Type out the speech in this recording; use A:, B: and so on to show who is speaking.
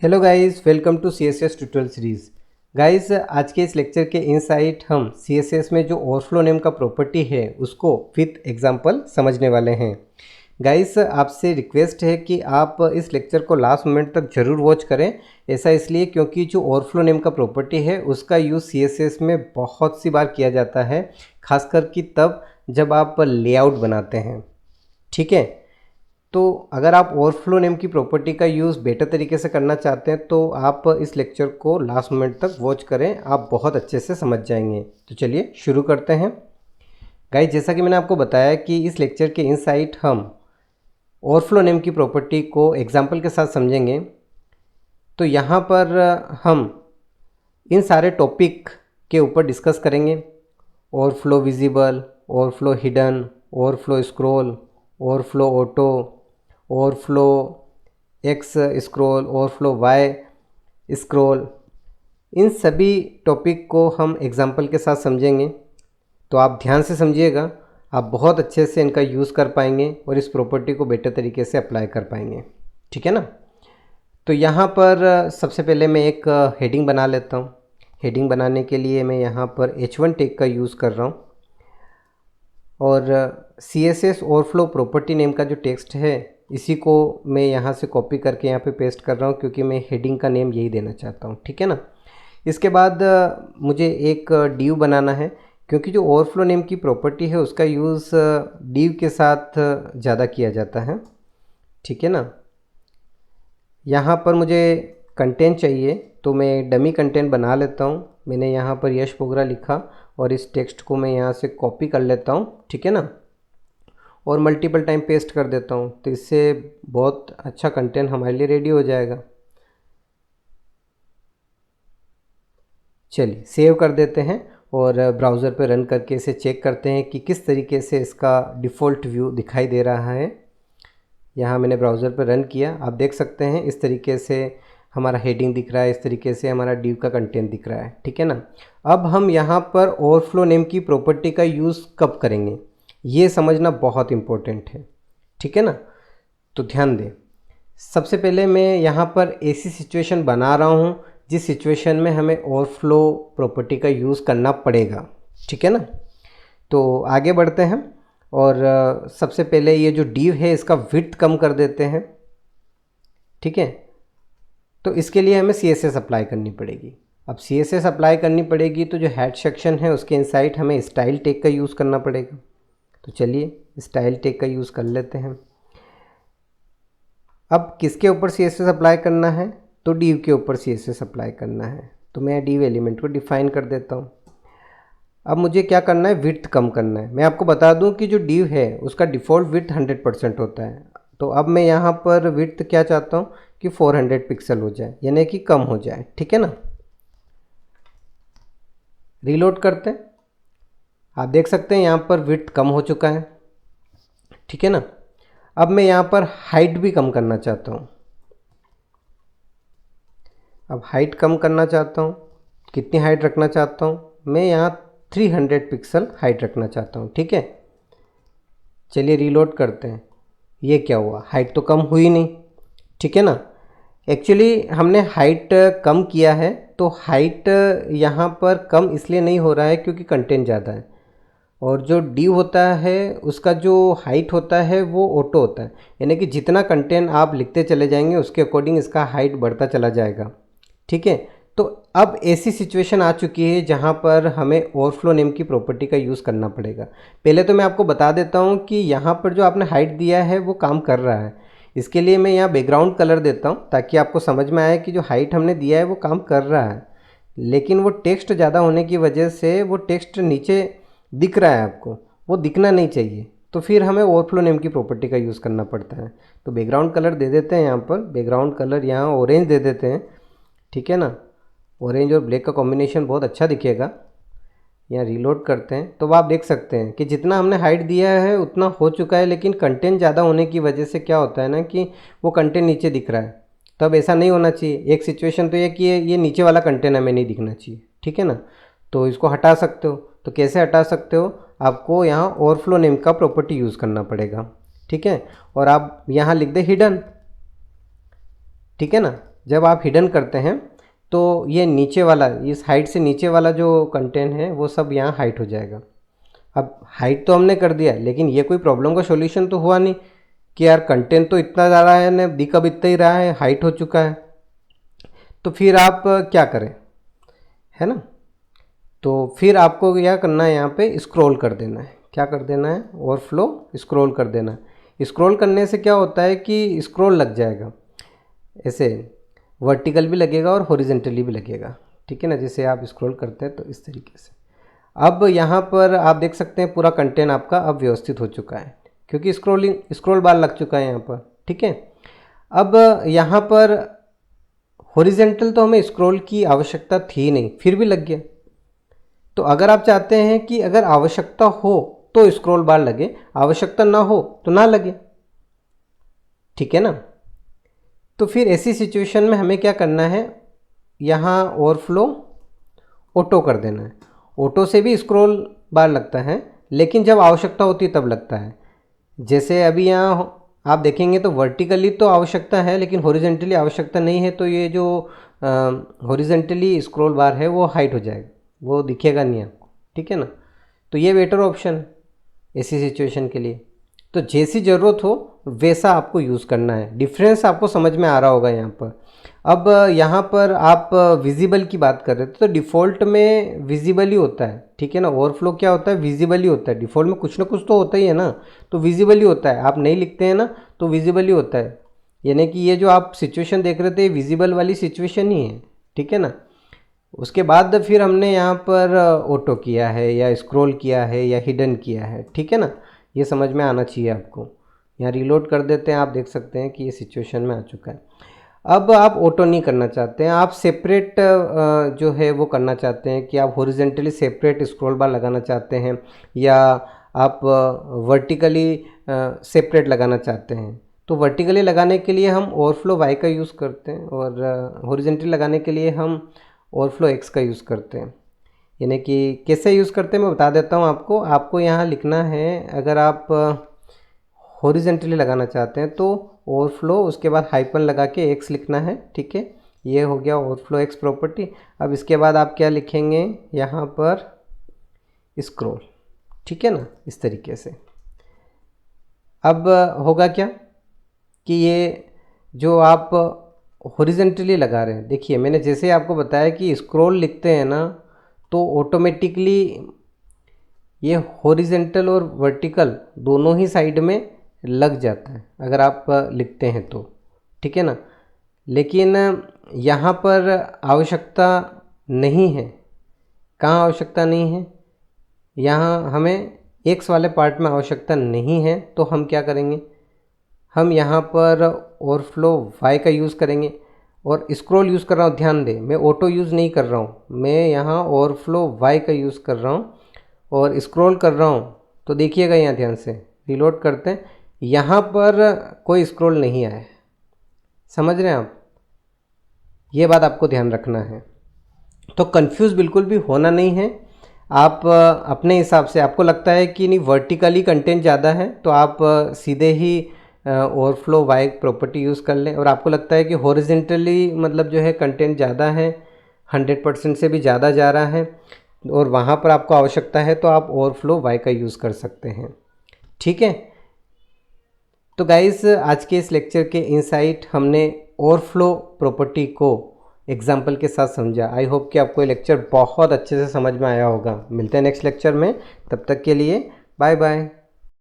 A: Hello guys, welcome to CSS tutorial series. Guys, आज के इस लेक्चर के इनसाइट हम CSS में जो ओवरफ्लो नेम का प्रॉपर्टी है उसको विथ एग्जांपल समझने वाले हैं। गाइस, आपसे रिक्वेस्ट है कि आप इस लेक्चर को लास्ट मोमेंट तक ज़रूर वॉच करें। ऐसा इसलिए क्योंकि जो ओवरफ्लो नेम का प्रॉपर्टी है उसका यूज़ CSS में बहुत सी बार किया जाता है, खासकर कि तब जब आप लेआउट बनाते हैं। ठीक है, तो अगर आप ओवरफ्लो नेम की प्रॉपर्टी का यूज़ बेटर तरीके से करना चाहते हैं तो आप इस लेक्चर को लास्ट मिनट तक वॉच करें, आप बहुत अच्छे से समझ जाएंगे। तो चलिए शुरू करते हैं। गाइस, जैसा कि मैंने आपको बताया कि इस लेक्चर के इनसाइट हम ओवरफ्लो नेम की प्रॉपर्टी को एग्जाम्पल के साथ समझेंगे। तो यहाँ पर हम इन सारे टॉपिक के ऊपर डिस्कस करेंगे। Overflow visible, overflow hidden, overflow scroll, overflow auto, overflow X scroll, overflow Y scroll, इन सभी टॉपिक को हम एग्जाम्पल के साथ समझेंगे। तो आप ध्यान से समझिएगा, आप बहुत अच्छे से इनका यूज़ कर पाएंगे और इस प्रॉपर्टी को बेटर तरीके से अप्लाई कर पाएंगे। ठीक है ना। तो यहाँ पर सबसे पहले मैं एक हेडिंग बना लेता हूँ। हेडिंग बनाने के लिए मैं यहाँ पर H1 टैग का यूज़ कर रहा हूँ और CSS ओवरफ्लो प्रॉपर्टी नेम का जो टेक्स्ट है इसी को मैं यहाँ से कॉपी करके यहाँ पे पेस्ट कर रहा हूँ, क्योंकि मैं हेडिंग का नेम यही देना चाहता हूँ। ठीक है ना। इसके बाद मुझे एक डिव बनाना है, क्योंकि जो ओवरफ्लो नेम की प्रॉपर्टी है उसका यूज़ डिव के साथ ज़्यादा किया जाता है। ठीक है ना। यहाँ पर मुझे कंटेंट चाहिए, तो मैं डमी कंटेंट बना लेता हूँ। मैंने यहाँ पर यश बोगरा लिखा और इस टेक्स्ट को मैं यहाँ से कॉपी कर लेता हूँ। ठीक है ना, और मल्टीपल टाइम पेस्ट कर देता हूँ, तो इससे बहुत अच्छा कंटेंट हमारे लिए रेडी हो जाएगा। चलिए सेव कर देते हैं और ब्राउज़र पे रन करके इसे चेक करते हैं कि किस तरीके से इसका डिफ़ॉल्ट व्यू दिखाई दे रहा है। यहाँ मैंने ब्राउज़र पे रन किया, आप देख सकते हैं इस तरीके से हमारा हेडिंग दिख रहा है, इस तरीके से हमारा डिव का कंटेंट दिख रहा है। ठीक है ना। अब हम यहाँ पर ओवरफ्लो नेम की प्रॉपर्टी का यूज़ कब करेंगे ये समझना बहुत इम्पोर्टेंट है। ठीक है ना। तो ध्यान दें, सबसे पहले मैं यहाँ पर ऐसी सिचुएशन बना रहा हूँ जिस सिचुएशन में हमें ओवरफ्लो प्रॉपर्टी का यूज़ करना पड़ेगा। ठीक है ना। तो आगे बढ़ते हैं और सबसे पहले ये जो डिव है इसका विड्थ कम कर देते हैं। ठीक है, तो इसके लिए हमें CSS अप्लाई करनी पड़ेगी। अब CSS अप्लाई करनी पड़ेगी तो जो हेड सेक्शन है उसके इनसाइड हमें स्टाइल टैग का यूज़ करना पड़ेगा। तो चलिए स्टाइल टैग का यूज़ कर लेते हैं। अब किसके ऊपर CSS अप्लाई करना है, तो डिव के ऊपर CSS अप्लाई करना है। तो मैं डिव एलिमेंट को डिफाइन कर देता हूँ। अब मुझे क्या करना है, विड्थ कम करना है। मैं आपको बता दूं कि जो डिव है उसका डिफ़ॉल्ट विड्थ 100% होता है। तो अब मैं यहाँ पर विड्थ क्या चाहता हूँ कि 400 पिक्सल हो जाए, यानी कि कम हो जाए। ठीक है ना। रीलोड करते हैं, आप देख सकते हैं यहाँ पर विड्थ कम हो चुका है। ठीक है ना। अब मैं यहाँ पर हाइट भी कम करना चाहता हूँ। अब हाइट कम करना चाहता हूँ, कितनी हाइट रखना चाहता हूँ, मैं यहाँ 300 पिक्सल हाइट रखना चाहता हूँ। ठीक है, चलिए रीलोड करते हैं। ये क्या हुआ, हाइट तो कम हुई नहीं। ठीक है ना। एक्चुअली हमने हाइट कम किया है, तो हाइट यहाँ पर कम इसलिए नहीं हो रहा है क्योंकि कंटेंट ज़्यादा है, और जो डिव होता है उसका जो हाइट होता है वो ऑटो होता है, यानी कि जितना कंटेंट आप लिखते चले जाएंगे उसके अकॉर्डिंग इसका हाइट बढ़ता चला जाएगा। ठीक है, तो अब ऐसी सिचुएशन आ चुकी है जहाँ पर हमें ओवरफ्लो नेम की प्रॉपर्टी का यूज़ करना पड़ेगा। पहले तो मैं आपको बता देता हूँ कि यहाँ पर जो आपने हाइट दिया है वो काम कर रहा है। इसके लिए मैं यहाँ बैकग्राउंड कलर देता हूँ ताकि आपको समझ में आए कि जो हाइट हमने दिया है वो काम कर रहा है, लेकिन वो टेक्स्ट ज़्यादा होने की वजह से वो टेक्स्ट नीचे दिख रहा है, आपको वो दिखना नहीं चाहिए। तो फिर हमें ओवरफ्लो नेम की प्रॉपर्टी का यूज़ करना पड़ता है। तो बैकग्राउंड कलर दे देते हैं, यहाँ पर बैकग्राउंड कलर यहाँ ऑरेंज दे देते हैं। ठीक है ना, ऑरेंज और ब्लैक का कॉम्बिनेशन बहुत अच्छा दिखेगा। यहाँ रीलोड करते हैं तो आप देख सकते हैं कि जितना हमने हाइट दिया है उतना हो चुका है, लेकिन कंटेंट ज़्यादा होने की वजह से क्या होता है ना कि वो कंटेंट नीचे दिख रहा है। तब ऐसा नहीं होना चाहिए। एक सिचुएशन तो ये कि ये नीचे वाला कंटेंट हमें नहीं दिखना चाहिए। ठीक है ना। तो इसको हटा सकते हो। तो कैसे हटा सकते हो, आपको यहाँ ओवरफ्लो नेम का प्रॉपर्टी यूज़ करना पड़ेगा। ठीक है, और आप यहाँ लिख दे हिडन। ठीक है ना, जब आप हिडन करते हैं तो ये नीचे वाला, इस हाइट से नीचे वाला जो कंटेंट है वो सब यहाँ हाइट हो जाएगा। अब हाइट तो हमने कर दिया, लेकिन ये कोई प्रॉब्लम का सॉल्यूशन तो हुआ नहीं कि यार कंटेंट तो इतना ज़्यादा है ना, दिख अब इतना ही रहा है, हाइट हो चुका है। तो फिर आप क्या करें, है ना। तो फिर आपको क्या करना है, यहाँ पे स्क्रॉल कर देना है। क्या कर देना है, ओवरफ्लो स्क्रॉल कर देना है। स्क्रॉल करने से क्या होता है कि स्क्रॉल लग जाएगा, ऐसे वर्टिकल भी लगेगा और हॉरिजेंटली भी लगेगा, ठीक है ना। जैसे आप स्क्रॉल करते हैं तो इस तरीके से। अब यहाँ पर आप देख सकते हैं पूरा कंटेंट आपका अब व्यवस्थित हो चुका है, क्योंकि स्क्रॉल बार लग चुका है यहाँ पर, ठीक है। अब यहाँ पर हॉरिजेंटल तो हमें स्क्रॉल की आवश्यकता थी नहीं, फिर भी लग गया। तो अगर आप चाहते हैं कि अगर आवश्यकता हो तो स्क्रॉल बार लगे, आवश्यकता ना हो तो ना लगे, ठीक है ना। तो फिर ऐसी सिचुएशन में हमें क्या करना है, यहाँ ओवरफ्लो ऑटो कर देना है। ऑटो से भी स्क्रॉल बार लगता है, लेकिन जब आवश्यकता होती है तब लगता है। जैसे अभी यहाँ आप देखेंगे तो वर्टिकली तो आवश्यकता है, लेकिन हॉरिजेंटली आवश्यकता नहीं है, तो ये जो हॉरिजेंटली स्क्रॉल बार है वो हाइट हो जाएगा, वो दिखेगा नहीं आपको, ठीक है ना। तो ये बेटर ऑप्शन है ऐसी सिचुएशन के लिए। तो जैसी ज़रूरत हो वैसा आपको यूज़ करना है। डिफरेंस आपको समझ में आ रहा होगा यहाँ पर। अब यहाँ पर आप विजिबल की बात कर रहे थे, तो डिफ़ॉल्ट में विजिबल ही होता है, ठीक है ना। ओवरफ्लो क्या होता है, विजिबल ही होता है। डिफ़ॉल्ट में कुछ ना कुछ तो होता ही है ना, तो विजिबल ही होता है। आप नहीं लिखते हैं ना तो विजिबल ही होता है, यानी कि ये जो आप सिचुएशन देख रहे थे विजिबल वाली सिचुएशन ही है, ठीक है ना। उसके बाद फिर हमने यहाँ पर ऑटो किया है या स्क्रॉल किया है या हिडन किया है, ठीक है ना। ये समझ में आना चाहिए आपको। यहाँ रीलोड कर देते हैं, आप देख सकते हैं कि ये सिचुएशन में आ चुका है। अब आप ऑटो नहीं करना चाहते हैं, आप सेपरेट जो है वो करना चाहते हैं कि आप हॉरिजेंटली सेपरेट स्क्रॉल बार लगाना चाहते हैं, या आप वर्टिकली सेपरेट लगाना चाहते हैं। तो वर्टिकली लगाने के लिए हम ओवरफ्लो वाई का यूज़ करते हैं, और हॉरिजेंटली लगाने के लिए हम ओवरफ्लो एक्स का यूज़ करते हैं। यानी कि कैसे यूज़ करते हैं मैं बता देता हूँ आपको। आपको यहाँ लिखना है, अगर आप हॉरिजेंटली लगाना चाहते हैं तो ओवरफ्लो, उसके बाद हाइपन लगा के एक्स लिखना है, ठीक है। ये हो गया ओवरफ्लो एक्स प्रॉपर्टी। अब इसके बाद आप क्या लिखेंगे यहाँ पर, स्क्रॉल, ठीक है ना, इस तरीके से। अब होगा क्या कि ये जो आप हॉरिजेंटली लगा रहे हैं, देखिए मैंने जैसे आपको बताया कि स्क्रॉल लिखते हैं ना तो ऑटोमेटिकली ये हॉरिजेंटल और वर्टिकल दोनों ही साइड में लग जाता है अगर आप लिखते हैं तो, ठीक है ना। लेकिन यहाँ पर आवश्यकता नहीं है। कहाँ आवश्यकता नहीं है, यहाँ हमें एक्स वाले पार्ट में आवश्यकता नहीं है, तो हम क्या करेंगे, हम यहाँ पर ओवरफ्लो वाई का यूज़ करेंगे। और स्क्रॉल यूज़ कर रहा हूँ, ध्यान दें मैं ऑटो यूज़ नहीं कर रहा हूँ, मैं यहाँ ओवरफ्लो वाई का यूज़ कर रहा हूँ और स्क्रॉल कर रहा हूँ। तो देखिएगा यहाँ ध्यान से, रीलोड करते हैं, यहाँ पर कोई स्क्रॉल नहीं आया है, समझ रहे हैं आप। ये बात आपको ध्यान रखना है। तो कंफ्यूज बिल्कुल भी होना नहीं है। आप अपने हिसाब से, आपको लगता है कि नहीं वर्टिकली कंटेंट ज़्यादा है तो आप सीधे ही ओवरफ्लो वाई प्रॉपर्टी यूज़ कर लें। और आपको लगता है कि हॉरिजेंटली मतलब जो है कंटेंट ज़्यादा है, 100% से भी ज़्यादा जा रहा है और वहाँ पर आपको आवश्यकता है, तो आप ओवरफ्लो वाई का यूज़ कर सकते हैं, ठीक है। तो गाइस आज के इस लेक्चर के इनसाइट हमने ओवरफ्लो प्रॉपर्टी को एग्जाम्पल के साथ समझा। आई होप कि आपको ये लेक्चर बहुत अच्छे से समझ में आया होगा। मिलते हैं नेक्स्ट लेक्चर में, तब तक के लिए बाय बाय।